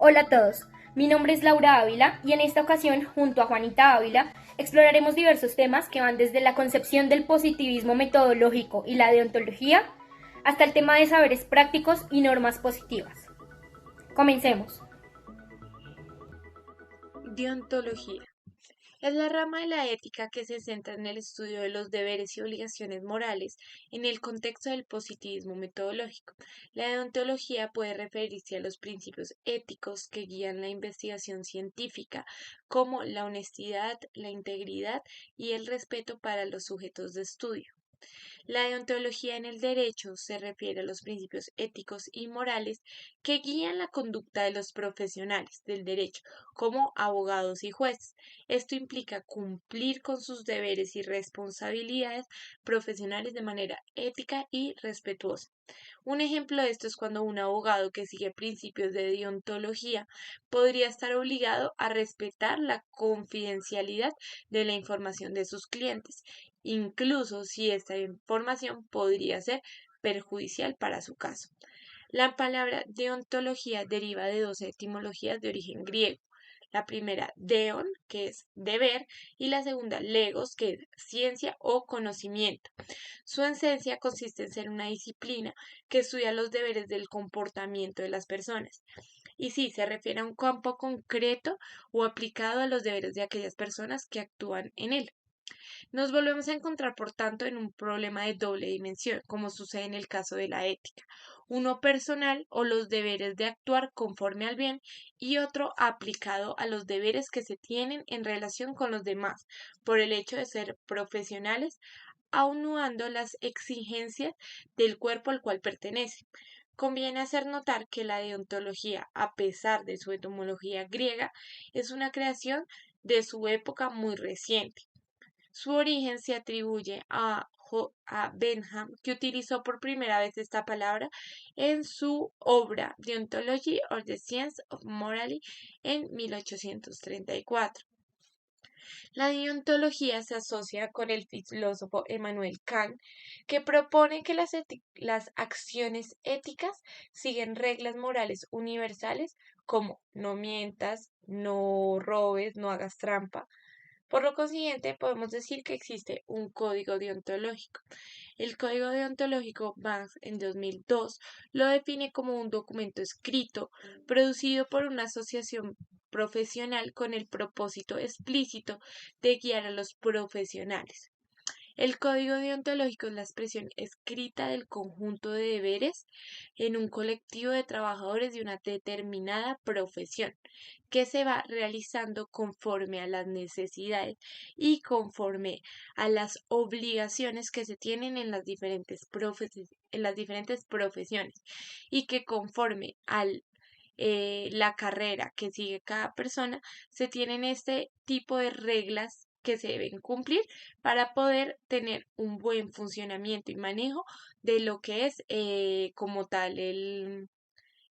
Hola a todos, mi nombre es Laura Ávila y en esta ocasión, junto a Juanita Ávila, exploraremos diversos temas que van desde la concepción del positivismo metodológico y la deontología hasta el tema de saberes prácticos y normas positivas. Comencemos. Deontología. Es la rama de la ética que se centra en el estudio de los deberes y obligaciones morales en el contexto del positivismo metodológico. La deontología puede referirse a los principios éticos que guían la investigación científica, como la honestidad, la integridad y el respeto para los sujetos de estudio. La deontología en el derecho se refiere a los principios éticos y morales que guían la conducta de los profesionales del derecho, como abogados y jueces. Esto implica cumplir con sus deberes y responsabilidades profesionales de manera ética y respetuosa. Un ejemplo de esto es cuando un abogado que sigue principios de deontología podría estar obligado a respetar la confidencialidad de la información de sus clientes, incluso si esta información podría ser perjudicial para su caso. La palabra deontología deriva de dos etimologías de origen griego. La primera, deon, que es deber, y la segunda, legos, que es ciencia o conocimiento. Su esencia consiste en ser una disciplina que estudia los deberes del comportamiento de las personas. Y sí, se refiere a un campo concreto o aplicado a los deberes de aquellas personas que actúan en él. Nos volvemos a encontrar, por tanto, en un problema de doble dimensión, como sucede en el caso de la ética. Uno personal o los deberes de actuar conforme al bien y otro aplicado a los deberes que se tienen en relación con los demás por el hecho de ser profesionales, aunando las exigencias del cuerpo al cual pertenece. Conviene hacer notar que la deontología, a pesar de su etimología griega, es una creación de su época muy reciente. Su origen se atribuye a Bentham, que utilizó por primera vez esta palabra en su obra Deontology or the Science of Morality en 1834. La deontología se asocia con el filósofo Emmanuel Kant, que propone que las acciones éticas siguen reglas morales universales como no mientas, no robes, no hagas trampa. Por lo consiguiente, podemos decir que existe un código deontológico. El código deontológico Banks en 2002 lo define como un documento escrito producido por una asociación profesional con el propósito explícito de guiar a los profesionales. El código deontológico es la expresión escrita del conjunto de deberes en un colectivo de trabajadores de una determinada profesión, que se va realizando conforme a las necesidades y conforme a las obligaciones que se tienen en las diferentes profesiones y que conforme al la carrera que sigue cada persona, se tienen este tipo de reglas que se deben cumplir para poder tener un buen funcionamiento y manejo de lo que es como tal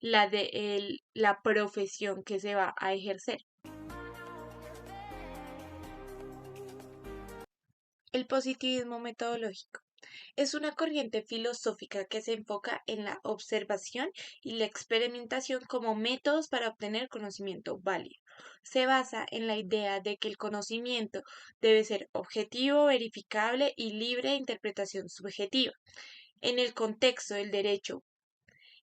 la profesión que se va a ejercer. El positivismo metodológico es una corriente filosófica que se enfoca en la observación y la experimentación como métodos para obtener conocimiento válido. Se basa en la idea de que el conocimiento debe ser objetivo, verificable y libre de interpretación subjetiva. En el contexto del derecho,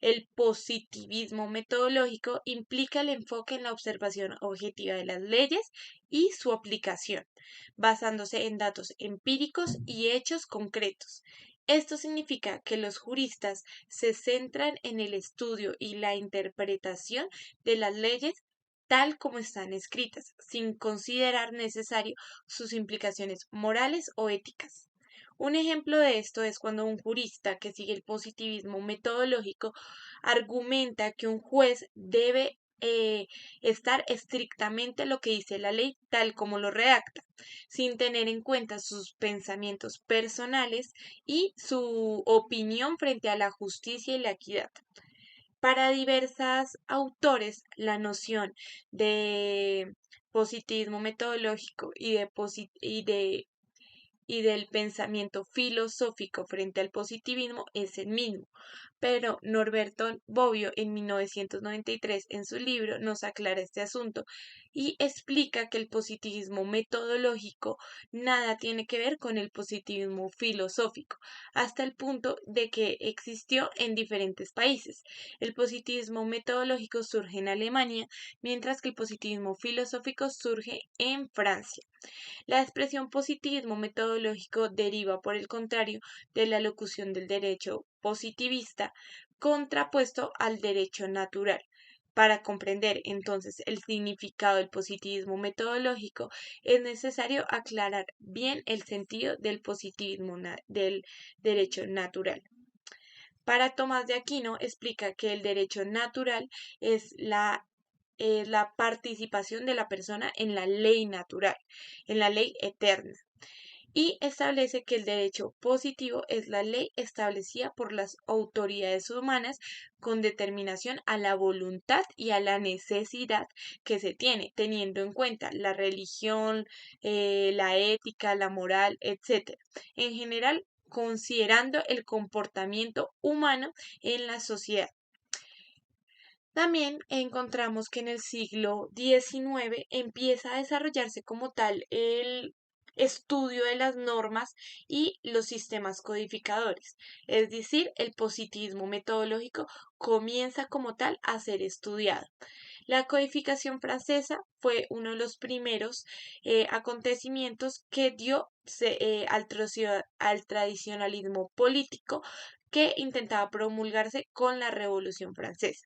el positivismo metodológico implica el enfoque en la observación objetiva de las leyes y su aplicación, basándose en datos empíricos y hechos concretos. Esto significa que los juristas se centran en el estudio y la interpretación de las leyes tal como están escritas, sin considerar necesario sus implicaciones morales o éticas. Un ejemplo de esto es cuando un jurista que sigue el positivismo metodológico argumenta que un juez debe estar estrictamente lo que dice la ley tal como lo redacta, sin tener en cuenta sus pensamientos personales y su opinión frente a la justicia y la equidad. Para diversos autores, la noción de positivismo metodológico y del pensamiento filosófico frente al positivismo es el mismo. pero Norberto Bobbio en 1993 en su libro nos aclara este asunto y explica que el positivismo metodológico nada tiene que ver con el positivismo filosófico, hasta el punto de que existió en diferentes países. El positivismo metodológico surge en Alemania, mientras que el positivismo filosófico surge en Francia. La expresión positivismo metodológico deriva, por el contrario, de la locución del derecho positivista contrapuesto al derecho natural. Para comprender entonces el significado del positivismo metodológico, es necesario aclarar bien el sentido del positivismo del derecho natural. Para Tomás de Aquino explica que el derecho natural es la participación de la persona en la ley natural, en la ley eterna, y establece que el derecho positivo es la ley establecida por las autoridades humanas con determinación a la voluntad y a la necesidad que se tiene, teniendo en cuenta la religión, la ética, la moral, etc. En general, considerando el comportamiento humano en la sociedad. También encontramos que en el siglo XIX empieza a desarrollarse como tal el estudio de las normas y los sistemas codificadores, es decir, el positivismo metodológico comienza como tal a ser estudiado. La codificación francesa fue uno de los primeros acontecimientos que dio al tradicionalismo político que intentaba promulgarse con la Revolución Francesa.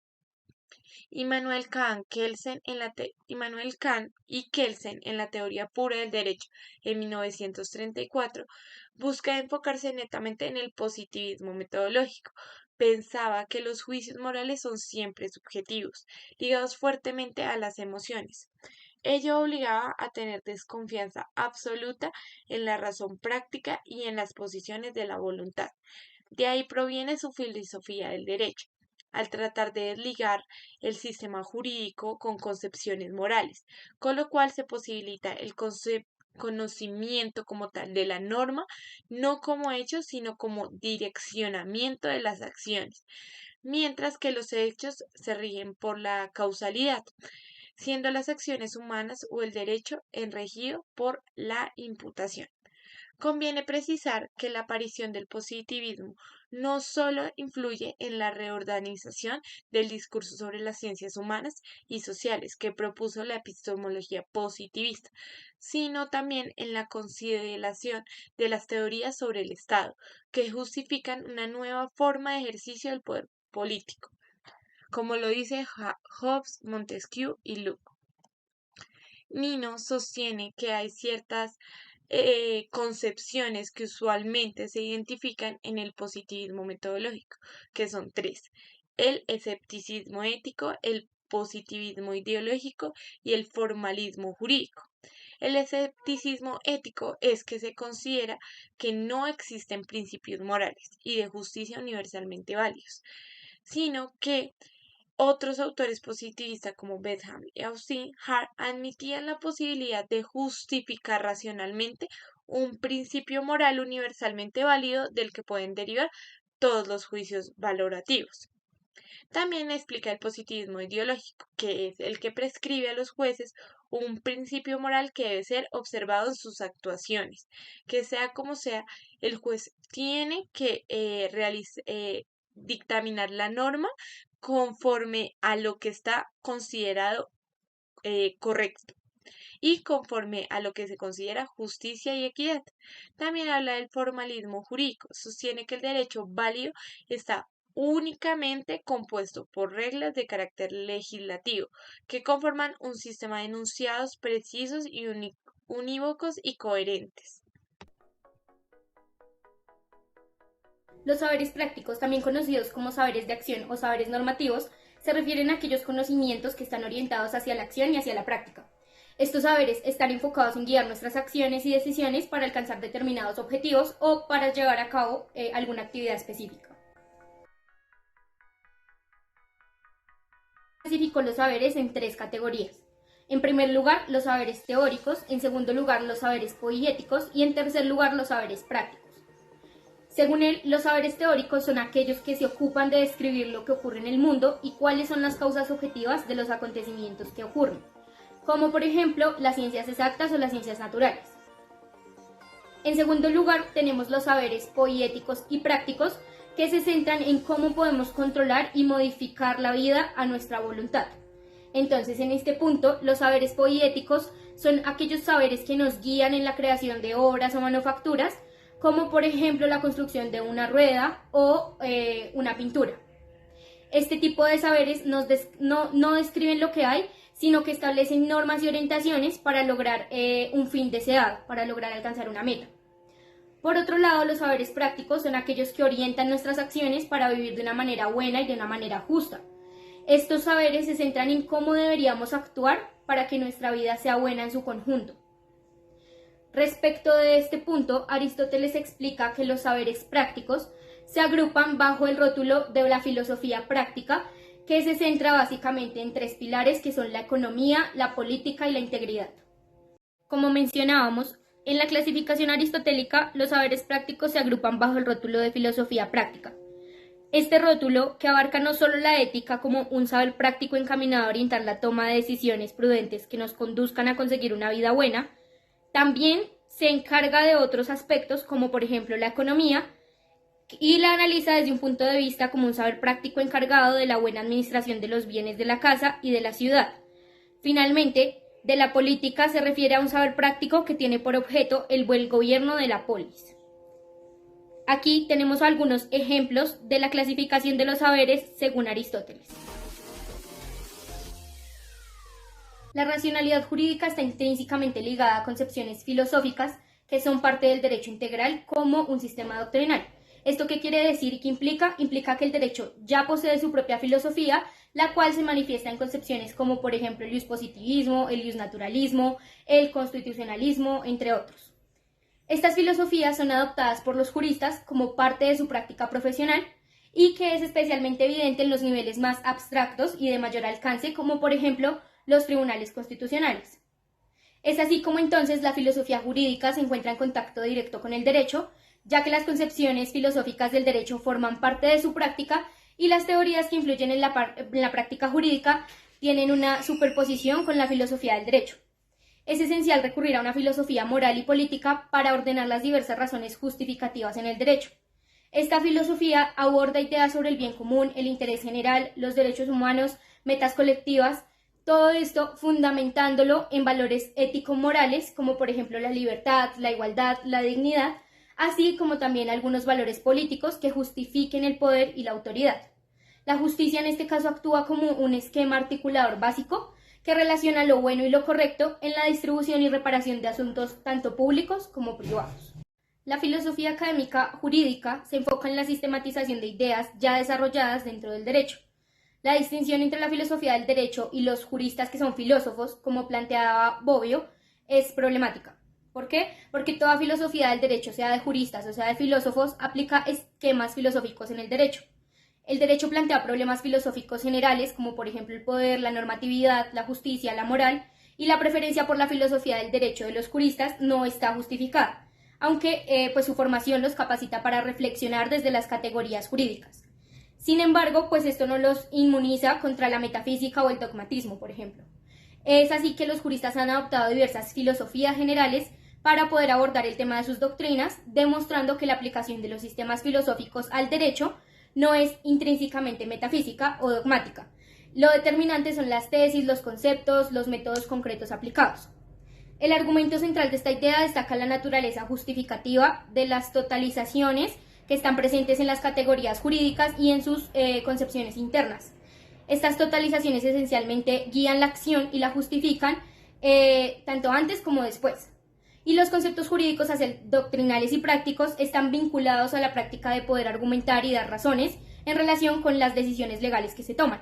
Immanuel Kant y Kelsen en la teoría pura del derecho en 1934 busca enfocarse netamente en el positivismo metodológico. Pensaba que los juicios morales son siempre subjetivos, ligados fuertemente a las emociones. Ello obligaba a tener desconfianza absoluta en la razón práctica y en las posiciones de la voluntad. De ahí proviene su filosofía del derecho, al tratar de desligar el sistema jurídico con concepciones morales, con lo cual se posibilita el conocimiento como tal de la norma, no como hecho, sino como direccionamiento de las acciones, mientras que los hechos se rigen por la causalidad, siendo las acciones humanas o el derecho regido por la imputación. Conviene precisar que la aparición del positivismo no solo influye en la reorganización del discurso sobre las ciencias humanas y sociales que propuso la epistemología positivista, sino también en la consideración de las teorías sobre el Estado, que justifican una nueva forma de ejercicio del poder político, como lo dice Hobbes, Montesquieu y Locke. Nino sostiene que hay ciertas concepciones que usualmente se identifican en el positivismo metodológico, que son tres: el escepticismo ético, el positivismo ideológico y el formalismo jurídico. El escepticismo ético es que se considera que no existen principios morales y de justicia universalmente válidos, sino que otros autores positivistas como Bentham y Austin Hart admitían la posibilidad de justificar racionalmente un principio moral universalmente válido del que pueden derivar todos los juicios valorativos. También explica el positivismo ideológico, que es el que prescribe a los jueces un principio moral que debe ser observado en sus actuaciones, que sea como sea, el juez tiene que dictaminar la norma conforme a lo que está considerado correcto y conforme a lo que se considera justicia y equidad. También habla del formalismo jurídico. Sostiene que el derecho válido está únicamente compuesto por reglas de carácter legislativo que conforman un sistema de enunciados precisos y unívocos y coherentes. Los saberes prácticos, también conocidos como saberes de acción o saberes normativos, se refieren a aquellos conocimientos que están orientados hacia la acción y hacia la práctica. Estos saberes están enfocados en guiar nuestras acciones y decisiones para alcanzar determinados objetivos o para llevar a cabo alguna actividad específica. Clasificó los saberes en tres categorías. En primer lugar, los saberes teóricos, en segundo lugar, los saberes poieticos y en tercer lugar, los saberes prácticos. Según él, los saberes teóricos son aquellos que se ocupan de describir lo que ocurre en el mundo y cuáles son las causas objetivas de los acontecimientos que ocurren, como por ejemplo las ciencias exactas o las ciencias naturales. En segundo lugar, tenemos los saberes poéticos y prácticos, que se centran en cómo podemos controlar y modificar la vida a nuestra voluntad. Entonces, en este punto, los saberes poéticos son aquellos saberes que nos guían en la creación de obras o manufacturas, como por ejemplo la construcción de una rueda o una pintura. Este tipo de saberes no describen lo que hay, sino que establecen normas y orientaciones para lograr un fin deseado, para lograr alcanzar una meta. Por otro lado, los saberes prácticos son aquellos que orientan nuestras acciones para vivir de una manera buena y de una manera justa. Estos saberes se centran en cómo deberíamos actuar para que nuestra vida sea buena en su conjunto. Respecto de este punto, Aristóteles explica que los saberes prácticos se agrupan bajo el rótulo de la filosofía práctica, que se centra básicamente en tres pilares que son la economía, la política y la integridad. Como mencionábamos, en la clasificación aristotélica, los saberes prácticos se agrupan bajo el rótulo de filosofía práctica. Este rótulo, que abarca no solo la ética como un saber práctico encaminado a orientar la toma de decisiones prudentes que nos conduzcan a conseguir una vida buena, también se encarga de otros aspectos como por ejemplo la economía y la analiza desde un punto de vista como un saber práctico encargado de la buena administración de los bienes de la casa y de la ciudad. Finalmente, de la política se refiere a un saber práctico que tiene por objeto el buen gobierno de la polis. Aquí tenemos algunos ejemplos de la clasificación de los saberes según Aristóteles. La racionalidad jurídica está intrínsecamente ligada a concepciones filosóficas que son parte del derecho integral como un sistema doctrinal. ¿Esto qué quiere decir y qué implica? Implica que el derecho ya posee su propia filosofía, la cual se manifiesta en concepciones como por ejemplo el iuspositivismo, el iusnaturalismo, el constitucionalismo, entre otros. Estas filosofías son adoptadas por los juristas como parte de su práctica profesional y que es especialmente evidente en los niveles más abstractos y de mayor alcance, como por ejemplo los tribunales constitucionales. Es así como entonces la filosofía jurídica se encuentra en contacto directo con el derecho, ya que las concepciones filosóficas del derecho forman parte de su práctica y las teorías que influyen en la práctica jurídica tienen una superposición con la filosofía del derecho. Es esencial recurrir a una filosofía moral y política para ordenar las diversas razones justificativas en el derecho. Esta filosofía aborda ideas sobre el bien común, el interés general, los derechos humanos, metas colectivas, todo esto fundamentándolo en valores ético-morales, como por ejemplo la libertad, la igualdad, la dignidad, así como también algunos valores políticos que justifiquen el poder y la autoridad. La justicia en este caso actúa como un esquema articulador básico que relaciona lo bueno y lo correcto en la distribución y reparación de asuntos tanto públicos como privados. La filosofía académica jurídica se enfoca en la sistematización de ideas ya desarrolladas dentro del derecho. La distinción entre la filosofía del derecho y los juristas que son filósofos, como planteaba Bobbio, es problemática. ¿Por qué? Porque toda filosofía del derecho, sea de juristas o sea de filósofos, aplica esquemas filosóficos en el derecho. El derecho plantea problemas filosóficos generales, como por ejemplo el poder, la normatividad, la justicia, la moral, y la preferencia por la filosofía del derecho de los juristas no está justificada, aunque pues su formación los capacita para reflexionar desde las categorías jurídicas. Sin embargo, pues esto no los inmuniza contra la metafísica o el dogmatismo, por ejemplo. Es así que los juristas han adoptado diversas filosofías generales para poder abordar el tema de sus doctrinas, demostrando que la aplicación de los sistemas filosóficos al derecho no es intrínsecamente metafísica o dogmática. Lo determinante son las tesis, los conceptos, los métodos concretos aplicados. El argumento central de esta idea destaca la naturaleza justificativa de las totalizaciones que están presentes en las categorías jurídicas y en sus concepciones internas. Estas totalizaciones esencialmente guían la acción y la justifican tanto antes como después. Y los conceptos jurídicos doctrinales y prácticos están vinculados a la práctica de poder argumentar y dar razones en relación con las decisiones legales que se toman.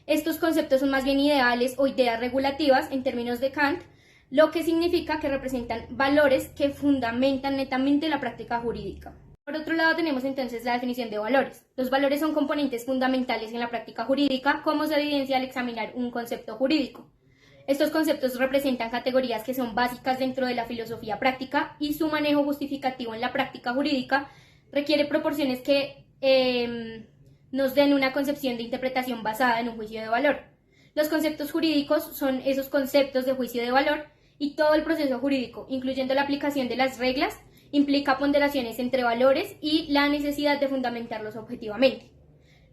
Estos conceptos son más bien ideales o ideas regulativas en términos de Kant, lo que significa que representan valores que fundamentan netamente la práctica jurídica. Por otro lado, tenemos entonces la definición de valores. Los valores son componentes fundamentales en la práctica jurídica, como se evidencia al examinar un concepto jurídico. Estos conceptos representan categorías que son básicas dentro de la filosofía práctica y su manejo justificativo en la práctica jurídica requiere proporciones que nos den una concepción de interpretación basada en un juicio de valor. Los conceptos jurídicos son esos conceptos de juicio de valor y todo el proceso jurídico, incluyendo la aplicación de las reglas, implica ponderaciones entre valores y la necesidad de fundamentarlos objetivamente.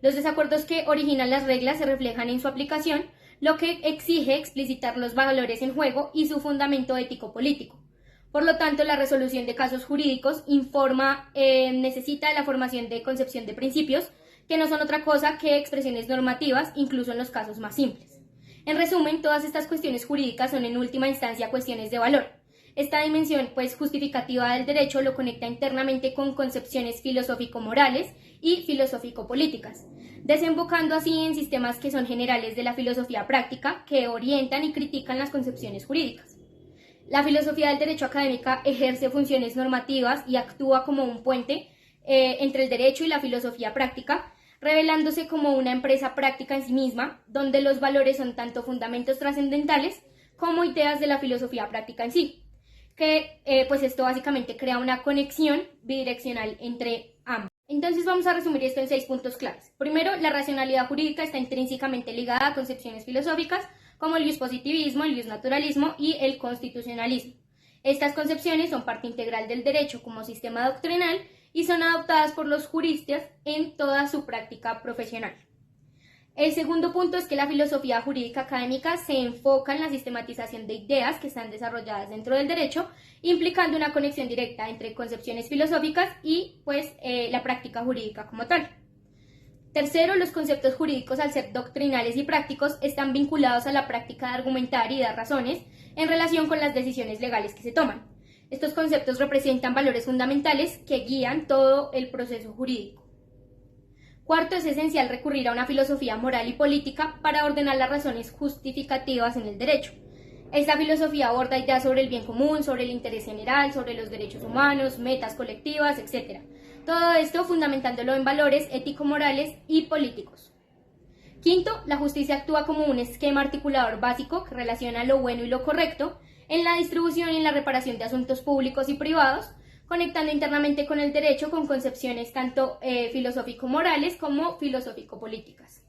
Los desacuerdos que originan las reglas se reflejan en su aplicación, lo que exige explicitar los valores en juego y su fundamento ético-político. Por lo tanto, la resolución de casos jurídicos necesita la formación de concepción de principios, que no son otra cosa que expresiones normativas, incluso en los casos más simples. En resumen, todas estas cuestiones jurídicas son en última instancia cuestiones de valor. Esta dimensión, justificativa del derecho lo conecta internamente con concepciones filosófico-morales y filosófico-políticas, desembocando así en sistemas que son generales de la filosofía práctica, que orientan y critican las concepciones jurídicas. La filosofía del derecho académica ejerce funciones normativas y actúa como un puente entre el derecho y la filosofía práctica, revelándose como una empresa práctica en sí misma, donde los valores son tanto fundamentos trascendentales como ideas de la filosofía práctica en sí, que esto básicamente crea una conexión bidireccional entre ambos. Entonces vamos a resumir esto en 6 puntos claves. Primero, la racionalidad jurídica está intrínsecamente ligada a concepciones filosóficas como el positivismo, el naturalismo y el constitucionalismo. Estas concepciones son parte integral del derecho como sistema doctrinal y son adoptadas por los juristas en toda su práctica profesional. El segundo punto es que la filosofía jurídica académica se enfoca en la sistematización de ideas que están desarrolladas dentro del derecho, implicando una conexión directa entre concepciones filosóficas y la práctica jurídica como tal. Tercero, los conceptos jurídicos, al ser doctrinales y prácticos, están vinculados a la práctica de argumentar y dar razones en relación con las decisiones legales que se toman. Estos conceptos representan valores fundamentales que guían todo el proceso jurídico. Cuarto, es esencial recurrir a una filosofía moral y política para ordenar las razones justificativas en el derecho. Esta filosofía aborda ideas sobre el bien común, sobre el interés general, sobre los derechos humanos, metas colectivas, etc. Todo esto fundamentándolo en valores ético-morales y políticos. Quinto, la justicia actúa como un esquema articulador básico que relaciona lo bueno y lo correcto en la distribución y en la reparación de asuntos públicos y privados, conectando internamente con el derecho con concepciones tanto filosófico-morales como filosófico-políticas.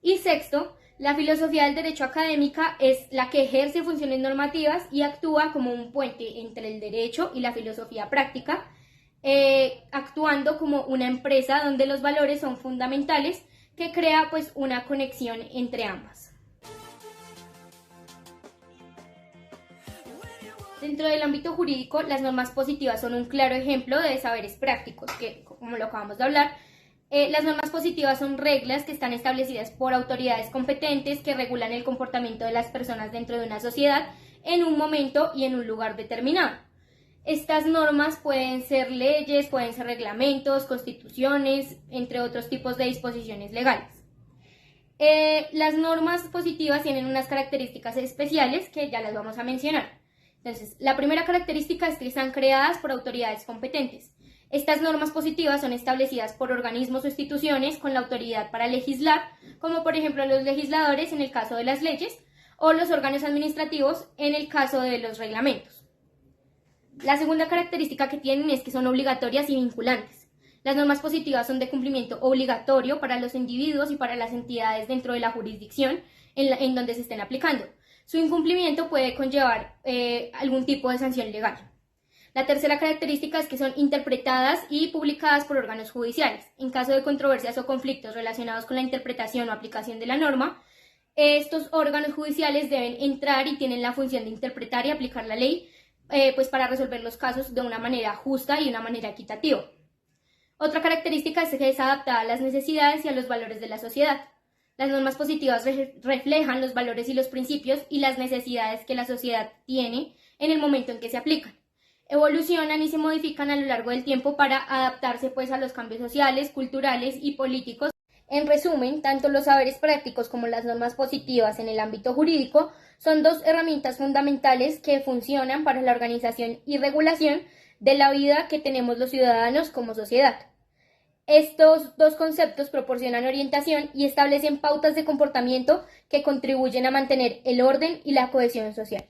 Y sexto, la filosofía del derecho académica es la que ejerce funciones normativas y actúa como un puente entre el derecho y la filosofía práctica, actuando como una empresa donde los valores son fundamentales, que crea una conexión entre ambas. Dentro del ámbito jurídico, las normas positivas son un claro ejemplo de saberes prácticos, que, como lo acabamos de hablar, las normas positivas son reglas que están establecidas por autoridades competentes que regulan el comportamiento de las personas dentro de una sociedad en un momento y en un lugar determinado. Estas normas pueden ser leyes, pueden ser reglamentos, constituciones, entre otros tipos de disposiciones legales. Las normas positivas tienen unas características especiales que ya las vamos a mencionar. Entonces, la primera característica es que están creadas por autoridades competentes. Estas normas positivas son establecidas por organismos o instituciones con la autoridad para legislar, como por ejemplo los legisladores en el caso de las leyes o los órganos administrativos en el caso de los reglamentos. La segunda característica que tienen es que son obligatorias y vinculantes. Las normas positivas son de cumplimiento obligatorio para los individuos y para las entidades dentro de la jurisdicción en donde se estén aplicando. Su incumplimiento puede conllevar algún tipo de sanción legal. La tercera característica es que son interpretadas y publicadas por órganos judiciales. En caso de controversias o conflictos relacionados con la interpretación o aplicación de la norma, estos órganos judiciales deben entrar y tienen la función de interpretar y aplicar la ley para resolver los casos de una manera justa y una manera equitativa. Otra característica es que es adaptada a las necesidades y a los valores de la sociedad. Las normas positivas reflejan los valores y los principios y las necesidades que la sociedad tiene en el momento en que se aplican. Evolucionan y se modifican a lo largo del tiempo para adaptarse a los cambios sociales, culturales y políticos. En resumen, tanto los saberes prácticos como las normas positivas en el ámbito jurídico son dos herramientas fundamentales que funcionan para la organización y regulación de la vida que tenemos los ciudadanos como sociedad. Estos dos conceptos proporcionan orientación y establecen pautas de comportamiento que contribuyen a mantener el orden y la cohesión social.